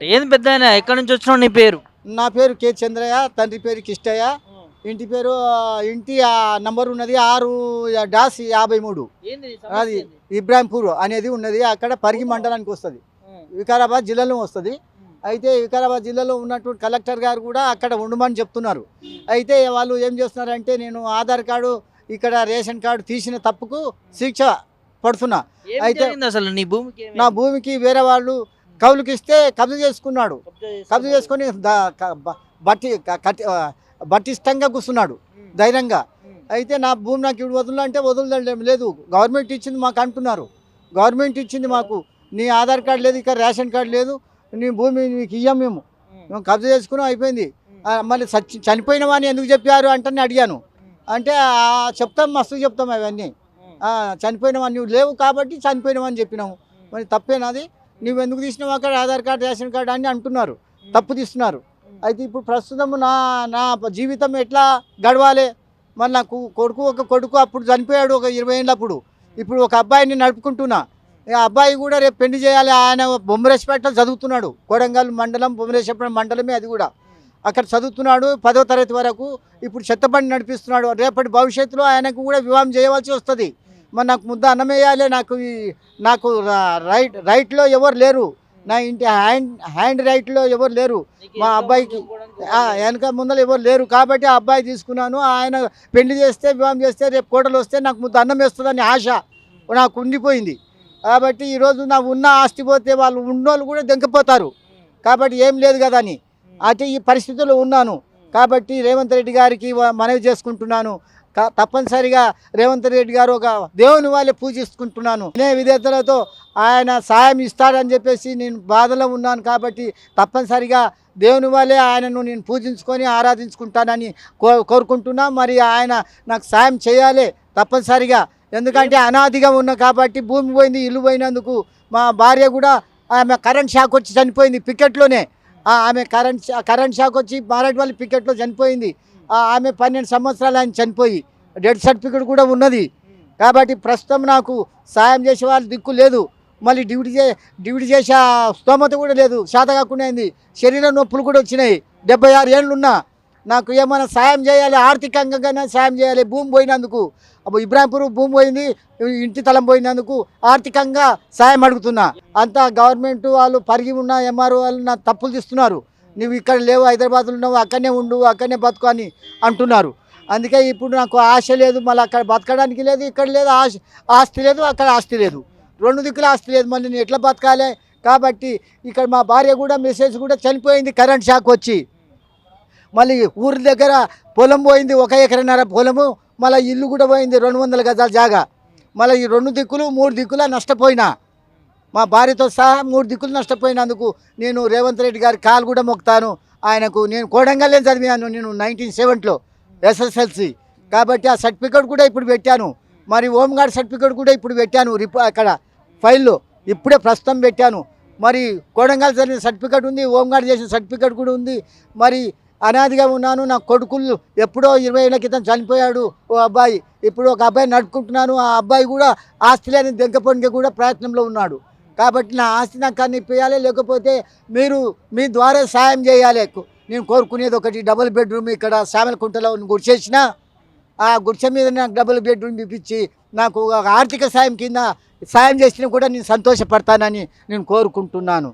ఏంది పెద్దాయన? ఎక్కడి నుంచి వచ్చినావు? నీ పేరు? నా పేరు కె చంద్రయ్య, తండ్రి పేరు కిష్టయ్య. ఇంటి పేరు ఇంటి నంబర్ ఉన్నది 6-53. ఏంది నీ అది సమస్య ఏంది? ఇబ్రాహింపూర్ అనేది ఉన్నది. అక్కడ పరిగి మండలానికి వస్తుంది, వికారాబాద్ జిల్లాలో వస్తుంది. అయితే వికారాబాద్ జిల్లాలో ఉన్నటువంటి కలెక్టర్ గారు కూడా అక్కడ ఉండమని చెప్తున్నారు. అయితే వాళ్ళు ఏం చేస్తున్నారంటే, నేను ఆధార్ కార్డు ఇక్కడ రేషన్ కార్డు తీసిన తప్పుకు శిక్ష పడుతున్నా. ఏం అయితే జరిగింది అసలు నీ భూమికి? నా భూమికి వేరే వాళ్ళు కౌలుకి ఇస్తే కబ్జా చేసుకున్నాడు. కబ్జా చేసుకొని బట్టిష్టంగా కూర్చున్నాడు ధైర్యంగా. అయితే నా భూమి నాకు ఇప్పుడు వదులు అంటే వదలడం లేదు, గవర్నమెంట్ ఇచ్చింది మాకు అంటున్నారు. గవర్నమెంట్ ఇచ్చింది మాకు, నీ ఆధార్ కార్డు లేదు, ఇక్కడ రేషన్ కార్డు లేదు, నీ భూమి నీకు ఇయ్యం, మేము కబ్జా చేసుకున్నాం, అయిపోయింది. మళ్ళీ చనిపోయిన వాడిని ఎందుకు చెప్పారు అంటే అడిగాను. అంటే చెప్తాం, మస్తు చెప్తాం అవన్నీ. చనిపోయిన వాడిని నువ్వు లేవు కాబట్టి చనిపోయినవని చెప్పినాము. మరి తప్పేనాది? నువ్వు ఎందుకు తీసినావు అక్కడ ఆధార్ కార్డు రేషన్ కార్డు అని అంటున్నారు, తప్పు తీస్తున్నారు. అయితే ఇప్పుడు ప్రస్తుతం నా నా జీవితం ఎట్లా గడవాలి? మరి నాకు ఒక కొడుకు అప్పుడు చనిపోయాడు, ఒక 20 ఏళ్ళప్పుడు. ఇప్పుడు ఒక అబ్బాయిని నడుపుకుంటున్నా. ఆ అబ్బాయి కూడా రేపు పెళ్లి చేయాలి. ఆయన బొమ్మరేశ్పేటలో చదువుతున్నాడు, కొడంగల్ మండలం బొమ్మరేశ్పేట మండలమే అది కూడా. అక్కడ చదువుతున్నాడు 10వ తరగతి వరకు. ఇప్పుడు చెత్తబండి నడిపిస్తున్నాడు. రేపటి భవిష్యత్తులో ఆయనకు కూడా వివాహం చేయవలసి వస్తుంది. మరి నాకు ముద్ద అన్నం వేయాలి. నాకు రైట్లో ఎవరు లేరు, నా ఇంటి హ్యాండ్ రైట్లో ఎవరు లేరు. మా అబ్బాయికి వెనక ముందర ఎవరు లేరు కాబట్టి ఆ అబ్బాయి తీసుకున్నాను. ఆయన పెళ్లి చేస్తే, వివాహం చేస్తే, రేపు కోటలు వస్తే నాకు ముద్ద అన్నం వేస్తుందని ఆశ నాకు ఉండిపోయింది. కాబట్టి ఈరోజు నాకు ఉన్న ఆస్తి పోతే వాళ్ళు ఉన్నోళ్ళు కూడా దెంకపోతారు. కాబట్టి ఏం లేదు కదా అని అయితే ఈ పరిస్థితుల్లో ఉన్నాను. కాబట్టి రేవంత్ రెడ్డి గారికి మనవి చేసుకుంటున్నాను, తప్పనిసరిగా రేవంత్ రెడ్డి గారు ఒక దేవుని వాళ్ళే పూజిస్తుంటున్నాను. అనే విధేతలతో ఆయన సాయం ఇస్తాడని చెప్పేసి నేను బాధలో ఉన్నాను. కాబట్టి తప్పనిసరిగా దేవుని వాళ్ళే ఆయనను నేను పూజించుకొని ఆరాధించుకుంటానని కోరుకుంటున్నా. మరి ఆయన నాకు సాయం చేయాలి తప్పనిసరిగా. ఎందుకంటే అనాదిగా ఉన్నా కాబట్టి భూమి పోయింది, ఇల్లు పోయినందుకు. మా భార్య కూడా ఆమె కరెంట్ షాక్ వచ్చి చనిపోయింది పికెట్లోనే. ఆమె కరెంట్ షాక్ వచ్చి మారేడుపల్లి పికెట్లో చనిపోయింది. ఆమె 12 సంవత్సరాలు ఆయన చనిపోయి డెత్ సర్టిఫికేట్ కూడా ఉన్నది. కాబట్టి ప్రస్తుతం నాకు సాయం చేసే వాళ్ళు దిక్కు లేదు. మళ్ళీ డ్యూటీ చేసే స్తోమత కూడా లేదు, శాత కాకుండా అయింది. శరీర నొప్పులు కూడా వచ్చినాయి. 76 ఏళ్ళు ఉన్నా. నాకు ఏమైనా సాయం చేయాలి, ఆర్థికంగానే సాయం చేయాలి. భూమి పోయినందుకు, ఇబ్రాహింపూర్ భూమి పోయింది, ఇంటి తలం పోయినందుకు ఆర్థికంగా సాయం అడుగుతున్నా. అంతా గవర్నమెంట్ వాళ్ళు పరిగి ఉన్న ఎంఆర్ఓ వాళ్ళు నా తప్పులు తీస్తున్నారు. నువ్వు ఇక్కడ లేవు, హైదరాబాద్లో ఉన్నావు, అక్కడనే ఉండు, అక్కడనే బతుకు అని అంటున్నారు. అందుకే ఇప్పుడు నాకు ఆశ లేదు, మళ్ళీ అక్కడ బతకడానికి లేదు, ఇక్కడ లేదు ఆస్తి లేదు, అక్కడ ఆస్తి లేదు, 2 దిక్కుల ఆస్తి లేదు. మళ్ళీ నేను ఎట్లా బతకాలి? కాబట్టి ఇక్కడ మా భార్య కూడా మెసేజ్ కూడా చనిపోయింది కరెంట్ షాక్ వచ్చి. మళ్ళీ ఊరి దగ్గర పొలం పోయింది, 1 ఎకరన్నర పొలము. మళ్ళీ ఇల్లు కూడా పోయింది, 200 గజాల జాగా. మళ్ళీ ఈ 2 దిక్కులు 3 దిక్కుల నష్టపోయినా. మా భార్యతో సహా 3 దిక్కులు నష్టపోయినందుకు నేను రేవంత్ రెడ్డి గారి కాలు కూడా మొక్కుతాను. ఆయనకు నేను కోడంగల్లో చదివాను, నేను 1970లో SSLC. కాబట్టి ఆ సర్టిఫికేట్ కూడా ఇప్పుడు పెట్టాను. మరి హోంగార్డ్ సర్టిఫికేట్ కూడా ఇప్పుడు పెట్టాను అక్కడ ఫైల్లో, ఇప్పుడే ప్రస్తుతం పెట్టాను. మరి కోడంగల్ చదివిన సర్టిఫికేట్ ఉంది, హోంగార్డ్ చేసిన సర్టిఫికేట్ కూడా ఉంది. మరి అనాదిగా ఉన్నాను. నా కొడుకులు ఎప్పుడో 20 ఏళ్ళ క్రితం చనిపోయాడు ఓ అబ్బాయి. ఇప్పుడు ఒక అబ్బాయి నడుపుకుంటున్నాను. ఆ అబ్బాయి కూడా ఆస్తి లేని దెంకపోనికి కూడా ప్రయత్నంలో ఉన్నాడు. కాబట్టి నా ఆస్తి నాకు అన్ని ఇప్పించాలి, లేకపోతే మీరు మీ ద్వారా సాయం చేయాలి. నేను కోరుకునేది ఒకటి, డబుల్ బెడ్రూమ్ ఇక్కడ సామెలకుంటలో గుడిసేసిన ఆ గుడిసె మీద నాకు డబుల్ బెడ్రూమ్ ఇప్పించి నాకు ఆర్థిక సాయం కింద సాయం చేసినా కూడా నేను సంతోషపడతానని నేను కోరుకుంటున్నాను.